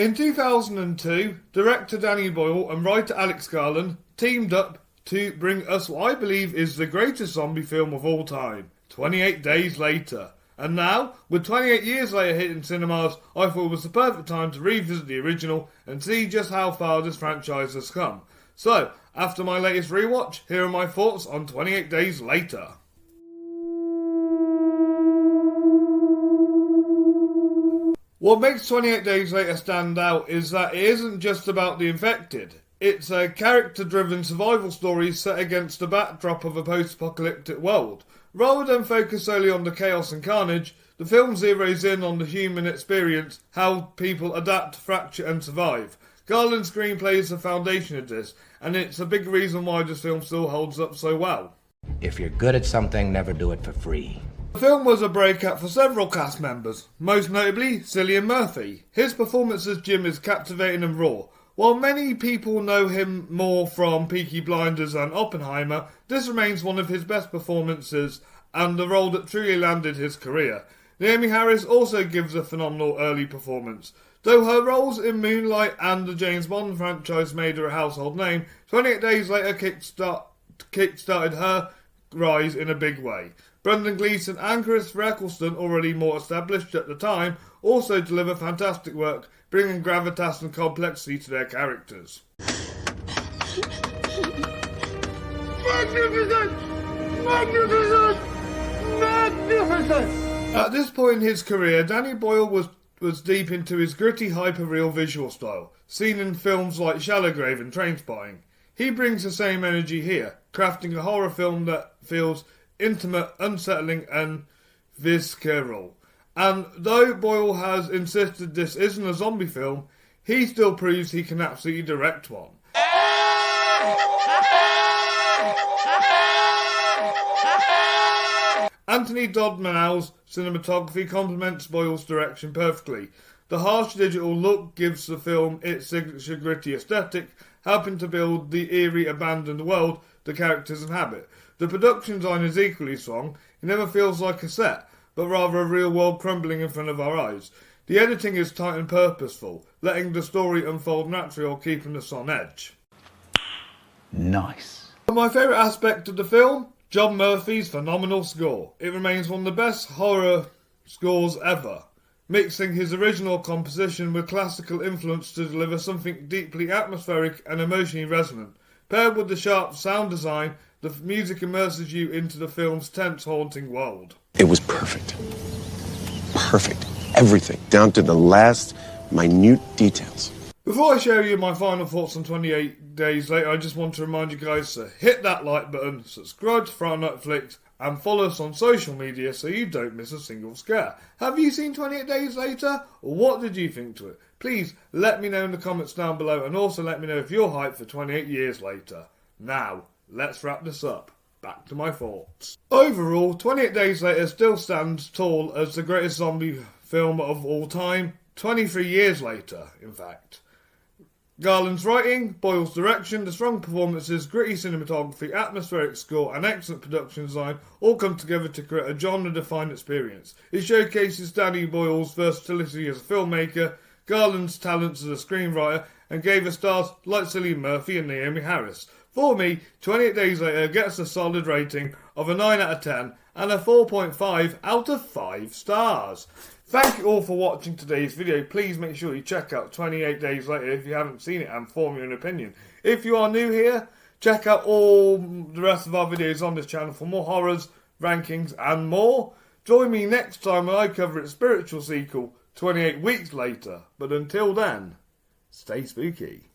In 2002, director Danny Boyle and writer Alex Garland teamed up to bring us what I believe is the greatest zombie film of all time, 28 Days Later. And now, with 28 years later hitting cinemas, I thought it was the perfect time to revisit the original and see just how far this franchise has come. So, after my latest rewatch, here are my thoughts on 28 Days Later. What makes 28 Days Later stand out is that it isn't just about the infected. It's a character-driven survival story set against the backdrop of a post-apocalyptic world. Rather than focus solely on the chaos and carnage, the film zeroes in on the human experience, how people adapt, fracture and survive. Garland's screenplay is the foundation of this, and it's a big reason why this film still holds up so well. If you're good at something, never do it for free. The film was a breakout for several cast members, most notably Cillian Murphy. His performance as Jim is captivating and raw. While many people know him more from Peaky Blinders and Oppenheimer, this remains one of his best performances and the role that truly landed his career. Naomie Harris also gives a phenomenal early performance. Though her roles in Moonlight and the James Bond franchise made her a household name, 28 Days Later kick-started her rise in a big way. Brendan Gleeson and Chris Eccleston, already more established at the time, also deliver fantastic work, bringing gravitas and complexity to their characters. Magnificent! Magnificent! Magnificent! At this point in his career, Danny Boyle was deep into his gritty, hyper-real visual style, seen in films like Shallowgrave and Trainspotting. He brings the same energy here, crafting a horror film that feels intimate, unsettling and visceral. And though Boyle has insisted this isn't a zombie film, he still proves he can absolutely direct one. Anthony Dodd Manow's cinematography complements Boyle's direction perfectly. The harsh digital look gives the film its signature gritty aesthetic, helping to build the eerie, abandoned world the characters inhabit. The production design is equally strong. It never feels like a set, but rather a real world crumbling in front of our eyes. The editing is tight and purposeful, letting the story unfold naturally while keeping us on edge. Nice. My favourite aspect of the film? John Murphy's phenomenal score. It remains one of the best horror scores ever, mixing his original composition with classical influence to deliver something deeply atmospheric and emotionally resonant. Paired with the sharp sound design, the music immerses you into the film's tense, haunting world. It was perfect. Perfect. Everything, down to the last minute details. Before I share you my final thoughts on 28 Days Later, I just want to remind you guys to hit that like button, subscribe to Fright on Netflix, and follow us on social media so you don't miss a single scare. Have you seen 28 Days Later? Or what did you think to it? Please let me know in the comments down below, and also let me know if you're hyped for 28 years later. Now, let's wrap this up. Back to my thoughts. Overall, 28 Days Later still stands tall as the greatest zombie film of all time. 23 years later, in fact. Garland's writing, Boyle's direction, the strong performances, gritty cinematography, atmospheric score and excellent production design all come together to create a genre-defined experience. It showcases Danny Boyle's versatility as a filmmaker, Garland's talents as a screenwriter, and gave us stars like Cillian Murphy and Naomie Harris. For me, 28 Days Later gets a solid rating of a 9 out of 10 and a 4.5 out of 5 stars. Thank you all for watching today's video. Please make sure you check out 28 Days Later if you haven't seen it and form your own opinion. If you are new here, check out all the rest of our videos on this channel for more horrors, rankings and more. Join me next time when I cover its spiritual sequel, 28 Weeks Later. But until then, stay spooky.